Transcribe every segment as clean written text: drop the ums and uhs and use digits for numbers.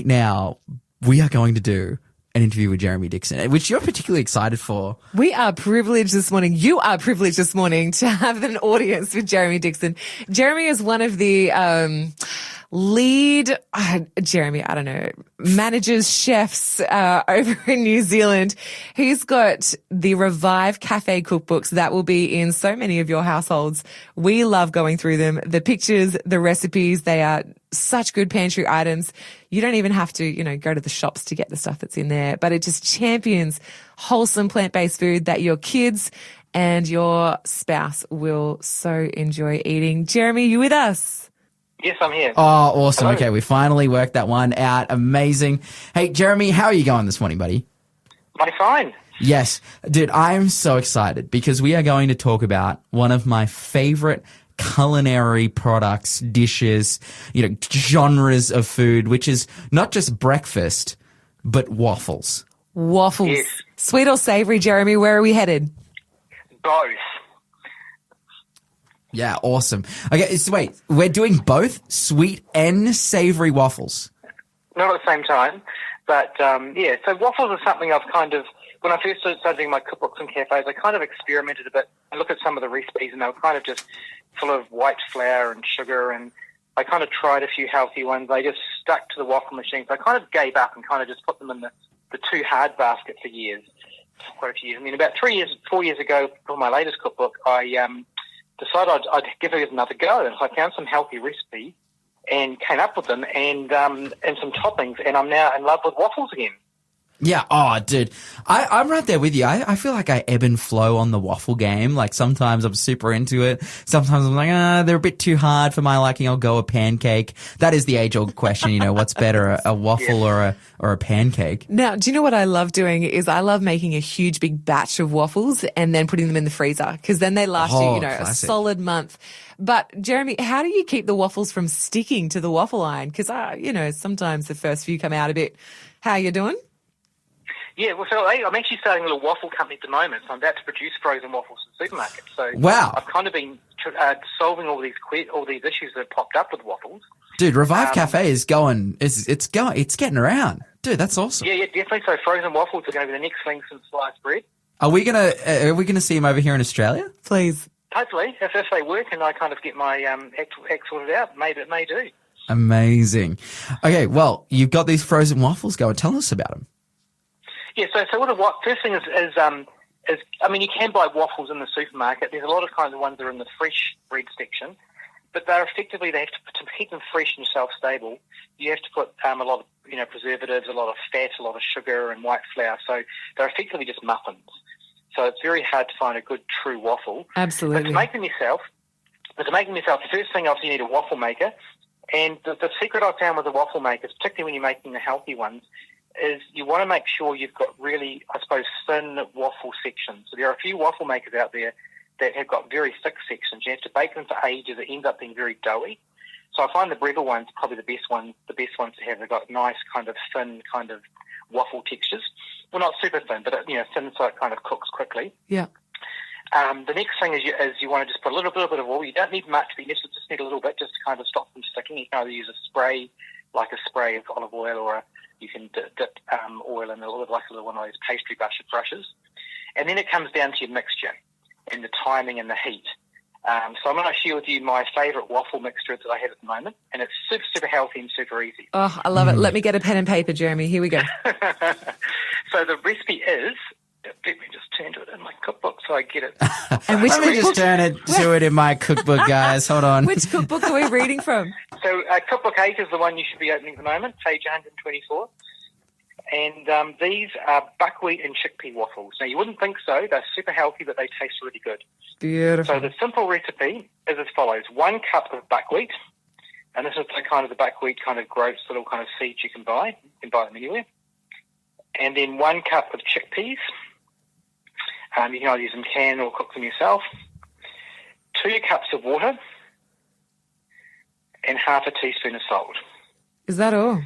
right now we are going to do an interview with Jeremy Dixon, which you're particularly excited for. We are privileged this morning. You are privileged this morning to have an audience with Jeremy Dixon. Jeremy is one of the managers, chefs over in New Zealand. He's got the Revive Cafe cookbooks that will be in so many of your households. We love going through them. The pictures, the recipes, they are such good pantry items. You don't even have to, go to the shops to get the stuff that's in there, but it just champions wholesome plant-based food that your kids and your spouse will so enjoy eating. Jeremy, you with us? Yes, I'm here. Oh, awesome. Hello. Okay, we finally worked that one out. Amazing. Hey, Jeremy, how are you going this morning, buddy? I'm fine. Yes. Dude, I am so excited because we are going to talk about one of my favorite culinary products, dishes, genres of food, which is not just breakfast, but waffles. Waffles. Yes. Sweet or savory, Jeremy? Where are we headed? Both. Yeah, awesome. Okay, so wait, we're doing both sweet and savory waffles. Not at the same time, but so waffles are something I've kind of, when I first started doing my cookbooks and cafes, I kind of experimented a bit. I looked at some of the recipes and they were kind of just full of white flour and sugar, and I kind of tried a few healthy ones. They just stuck to the waffle machine, so I kind of gave up and kind of just put them in the too hard basket for years, quite a few years. I mean, about 4 years ago, for my latest cookbook, I decided I'd give it another go. And so I found some healthy recipes and came up with them and some toppings, and I'm now in love with waffles again. Yeah. Oh, dude, I'm right there with you. I feel like I ebb and flow on the waffle game. Like sometimes I'm super into it. Sometimes I'm like, they're a bit too hard for my liking. I'll go a pancake. That is the age old question, what's better, a waffle or a pancake? Now, do you know what I love doing is I love making a huge big batch of waffles and then putting them in the freezer because then they last you, a classic. solid month. But Jeremy, how do you keep the waffles from sticking to the waffle iron? Because, sometimes the first few come out a bit. How you doing? Yeah, well, so I'm actually starting a little waffle company at the moment. So I'm about to produce frozen waffles in supermarkets. So wow. I've kind of been solving all these issues that have popped up with waffles. Dude, Revive Cafe is going. It's getting around. Dude, that's awesome. Yeah, definitely. So frozen waffles are going to be the next thing since sliced bread. Are we gonna see him over here in Australia? Please. Hopefully, if they work and I kind of get my act sorted out, maybe it may do. Amazing. Okay, well, you've got these frozen waffles going. Tell us about them. Yeah, so what first thing is I mean, you can buy waffles in the supermarket. There's a lot of kinds of ones that are in the fresh bread section, but they have to keep them fresh and shelf-stable. You have to put a lot of preservatives, a lot of fat, a lot of sugar and white flour. So they're effectively just muffins. So it's very hard to find a good true waffle. Absolutely. But to make them yourself, the first thing obviously you need a waffle maker. And the secret I found with the waffle makers, particularly when you're making the healthy ones, is you want to make sure you've got really, I suppose, thin waffle sections. So there are a few waffle makers out there that have got very thick sections. You have to bake them for ages. It ends up being very doughy. So I find the Breville ones probably the best ones to have. They've got nice kind of thin kind of waffle textures. Well, not super thin, but thin so it kind of cooks quickly. Yeah. The next thing is you want to just put a little bit of oil. You don't need much, but you just need a little bit just to kind of stop them sticking. You can either use a spray, like a spray of olive oil, or you can dip oil in a little, like a little one of those pastry brushes. And then it comes down to your mixture and the timing and the heat. So I'm going to share with you my favourite waffle mixture that I have at the moment, and it's super, super healthy and super easy. Oh, I love it. Let me get a pen and paper, Jeremy. Here we go. So the recipe is, let me just turn to it in my cookbook so I get it. And which Let me just turn it to it in my cookbook, guys. Hold on. Which cookbook are we reading from? So cookbook 8 is the one you should be opening at the moment, page 124. And these are buckwheat and chickpea waffles. Now, you wouldn't think so. They're super healthy, but they taste really good. Beautiful. So the simple recipe is as follows. 1 cup of buckwheat, and this is the buckwheat kind of gross little kind of seeds you can buy. You can buy them anywhere. And then 1 cup of chickpeas. You can either use them canned or cook them yourself. 2 cups of water. And half a teaspoon of salt. Is that all?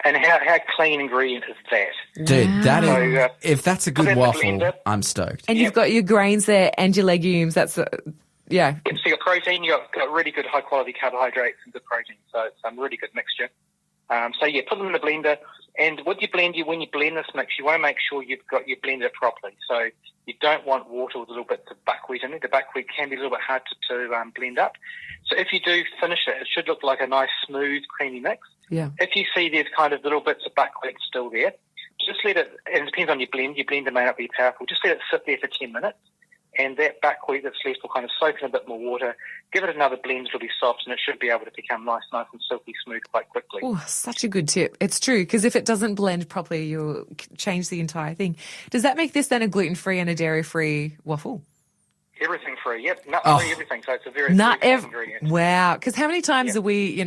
And how clean ingredient is that? Dude, that is, So, if that's a good waffle, I'm stoked. And you've got your grains there and your legumes. That's, yeah. So you've got protein, you've got really good high-quality carbohydrates and good protein. So it's a really good mixture. So yeah, put them in the blender. And with your blender, when you blend this mix, you want to make sure you've blended it properly. So you don't want water with little bits of buckwheat in it. The buckwheat can be a little bit hard to blend up. So if you do finish it, it should look like a nice, smooth, creamy mix. Yeah. If you see there's kind of little bits of buckwheat still there, just let it, and it depends on your blend. Your blender may not be powerful. Just let it sit there for 10 minutes. And that buckwheat that's left will kind of soak in a bit more water. Give it another blend, it'll be soft, and it should be able to become nice and silky smooth quite quickly. Oh, such a good tip. It's true, because if it doesn't blend properly, you'll change the entire thing. Does that make this then a gluten-free and a dairy-free waffle? Everything free, yep. Nut-free, everything. So it's a very ingredient. Wow. Because how many times are we,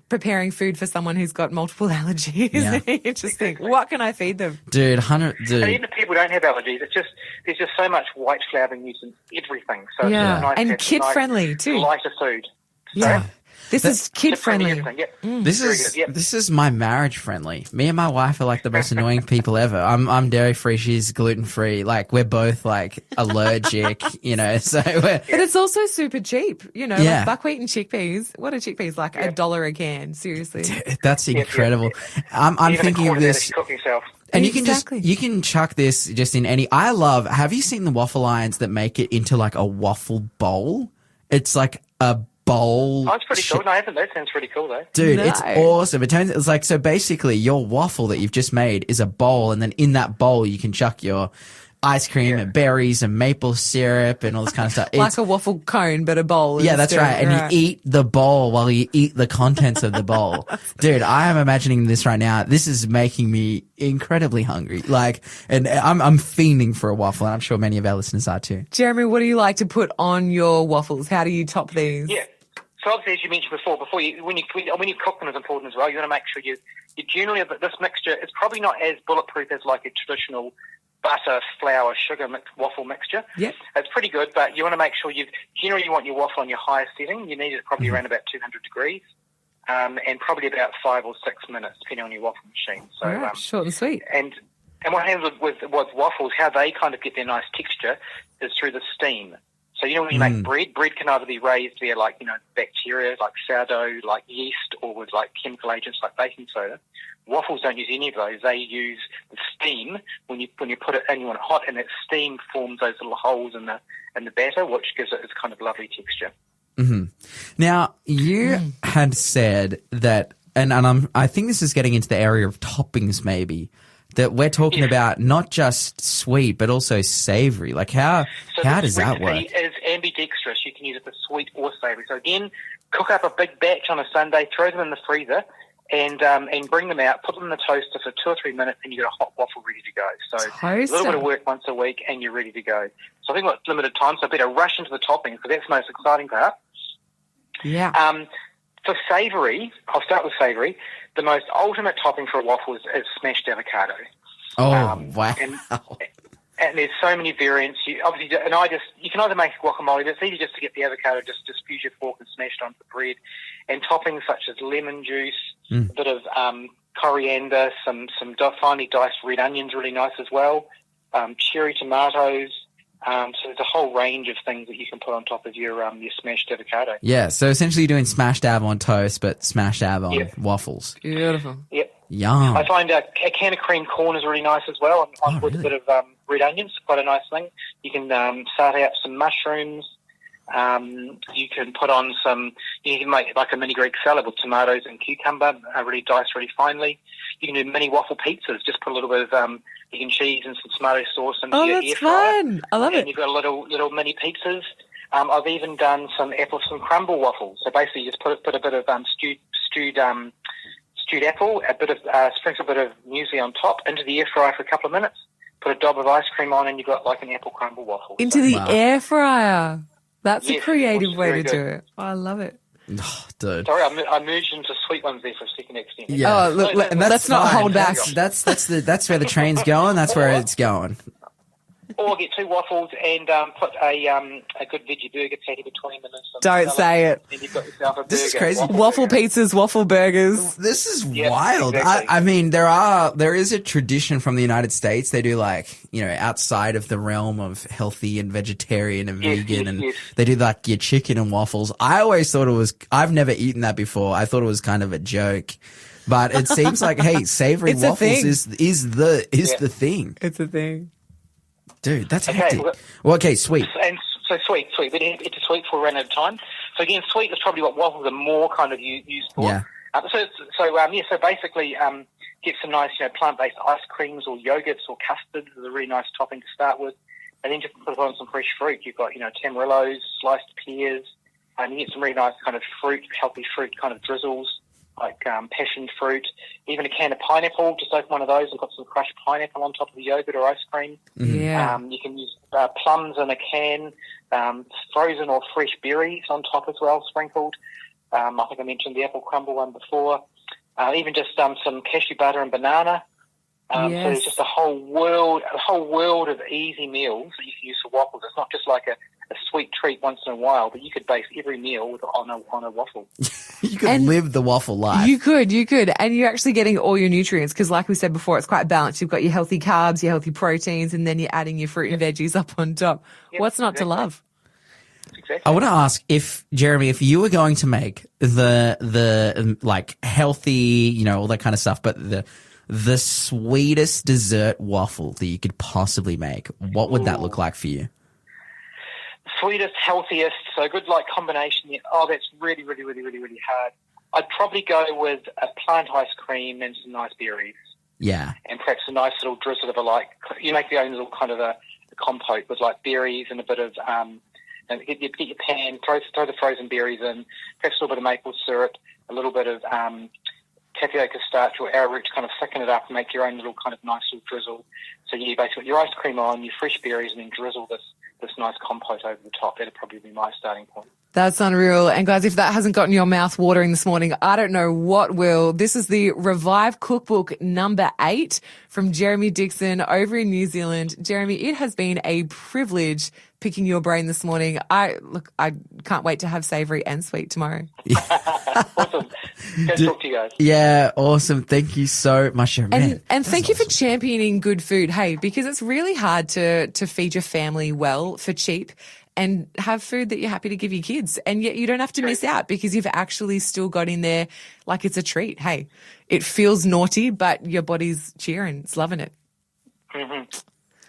preparing food for someone who's got multiple allergies? Yeah. You just think, what can I feed them? Dude. And even if people don't have allergies, there's just so much white flour being used in everything. So Yeah. it's nice, And kid-friendly, too. Lighter food. Yeah. This is kid-friendly. Yep. This is my marriage friendly. Me and my wife are like the most annoying people ever. I'm dairy free. She's gluten free. Like we're both like allergic, so But it's also super cheap, Yeah. like buckwheat and chickpeas. What are chickpeas? Like $1 a can, seriously. That's incredible. I'm Even thinking of this. Cook yourself. And Exactly. you can chuck this just in any, have you seen the waffle irons that make it into like a waffle bowl? It's like a bowl. Oh, it's pretty cool. No, I haven't. That sounds pretty cool, though. Dude, No. it's awesome. It's like, so basically your waffle that you've just made is a bowl, and then in that bowl you can chuck your ice cream and berries and maple syrup and all this kind of stuff. Like a waffle cone, but a bowl. Yeah, that's instead. right. And you eat the bowl while you eat the contents of the bowl. Dude, I am imagining this right now. This is making me incredibly hungry. And I'm fiending for a waffle, and I'm sure many of our listeners are too. Jeremy, what do you like to put on your waffles? How do you top these? Yeah. So obviously, as you mentioned before when you cook them is important as well. You want to make sure you generally, this mixture is probably not as bulletproof as like a traditional butter, flour, sugar waffle mixture. Yeah. It's pretty good, but you want to make sure you want your waffle on your highest setting. You need it probably around about 200 degrees, and probably about 5 or 6 minutes, depending on your waffle machine. So, All right, short and sweet. And what happens with waffles, how they kind of get their nice texture is through the steam. So, when you make bread can either be raised via bacteria, like sourdough, like yeast, or with like chemical agents like baking soda. Waffles don't use any of those. They use the steam when you put it in, you want it hot, and that steam forms those little holes in the batter, which gives it this kind of lovely texture. Mm-hmm. Now, you had said that, and I think this is getting into the area of toppings maybe, that we're talking about not just sweet, but also savory. Like how does that work? The recipe is ambidextrous. You can use it for sweet or savory. So again, cook up a big batch on a Sunday, throw them in the freezer, and bring them out, put them in the toaster for 2 or 3 minutes, and you've got a hot waffle ready to go. So a little bit of work once a week, and you're ready to go. So I think we've got limited time, so I better rush into the toppings, because that's the most exciting part. Yeah. For savoury, I'll start with savoury. The most ultimate topping for a waffle is smashed avocado. Oh, wow. And there's so many variants. You can either make a guacamole, but it's easy just to get the avocado, just use your fork and smash it onto the bread. And toppings such as lemon juice, a bit of coriander, some finely diced red onions, really nice as well, cherry tomatoes. So there's a whole range of things that you can put on top of your smashed avocado. Yeah, so essentially you're doing smashed av on toast, but smashed av on waffles. Beautiful. Yep. Yum. I find a can of cream corn is really nice as well, with a bit of red onions, quite a nice thing. You can start out some mushrooms. You can put on you can make like a mini Greek salad with tomatoes and cucumber, really diced really finely. You can do mini waffle pizzas, just put a little bit of you can cheese and some tomato sauce into your air fryer. Fun. I love it. And you've got little mini pizzas. I've even done some crumble waffles. So basically you just put a bit of stewed apple, sprinkle a bit of muesli on top into the air fryer for a couple of minutes, put a dab of ice cream on, and you've got like an apple crumble waffle. Into the air fryer. That's a Yes, creative it's way very to do good. it. I love it. Oh, dude. Sorry, I moved into sweet ones there for a second accident. Yeah. Oh, look, No, And that's let's not fine. hold back. That's where the train's going. That's where it's going. Or get 2 waffles and put a good veggie burger patty between them. And some Don't salad, say it. And you've got yourself a burger. This is crazy. Waffle pizzas, waffle burgers. This is Yeah, wild. exactly. I mean, there is a tradition from the United States. They do outside of the realm of healthy and vegetarian and Yes, vegan, yes, and yes. they do like your chicken and waffles. I always thought I've never eaten that before. I thought it was kind of a joke. But it seems like, hey, savory It's a waffles thing. is the thing. It's a thing. Dude, that's Okay, hectic. well- Well, okay, sweet. And so sweet. But it's a sweet for around out of time. So again, sweet is probably what waffles are more kind of used for. Yeah. So basically, get some nice, plant-based ice creams or yogurts or custards is a really nice topping to start with. And then just put on some fresh fruit. You've got, tamarillos, sliced pears, and you get some really nice kind of fruit, healthy fruit kind of drizzles, like passion fruit, even a can of pineapple. Just open one of those and got some crushed pineapple on top of the yogurt or ice cream. Yeah. You can use plums in a can, frozen or fresh berries on top as well, sprinkled. I think I mentioned the apple crumble one before. Even just some cashew butter and banana. So there's just a whole world of easy meals that you can use for waffles. It's not just like a sweet treat once in a while, but you could base every meal on a waffle. You could live the waffle life. You could. And you're actually getting all your nutrients because like we said before, it's quite balanced. You've got your healthy carbs, your healthy proteins, and then you're adding your fruit and veggies up on top. Yep, What's not to love? Exactly. I want to ask Jeremy, if you were going to make the like healthy, all that kind of stuff, but the sweetest dessert waffle that you could possibly make, what would that look like for you? Sweetest, healthiest, so a good combination. Oh, that's really, really, really, really, really hard. I'd probably go with a plant ice cream and some nice berries. Yeah. And perhaps a nice little drizzle of you make your own little kind of a compote with berries and a bit of, and get your pan, throw the frozen berries in, perhaps a little bit of maple syrup, a little bit of tapioca starch or arrowroot to kind of thicken it up and make your own little kind of nice little drizzle. So you basically put your ice cream on, your fresh berries, and then drizzle this nice compote over the top. That'd probably be my starting point. That's unreal. And guys, if that hasn't gotten your mouth watering this morning, I don't know what will. This is the Revive Cookbook number 8 from Jeremy Dixon over in New Zealand. Jeremy, it has been a privilege picking your brain this morning. I can't wait to have savoury and sweet tomorrow. Awesome. Good to talk to you guys. Yeah, awesome. Thank you so much, man. And thank you for championing good food, hey, because it's really hard to feed your family well for cheap and have food that you're happy to give your kids. And yet you don't have to miss out because you've actually still got in there like it's a treat. Hey, it feels naughty, but your body's cheering. It's loving it. Mm-hmm.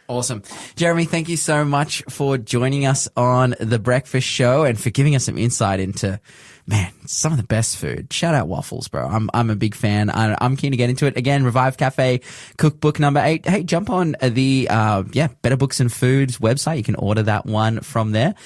Awesome. Jeremy, thank you so much for joining us on The Breakfast Show and for giving us some insight into, man, some of the best food. Shout out waffles, bro. I'm a big fan. I'm keen to get into it. Again, Revive Cafe Cookbook number 8. Hey, jump on the, Better Books and Foods website. You can order that one from there.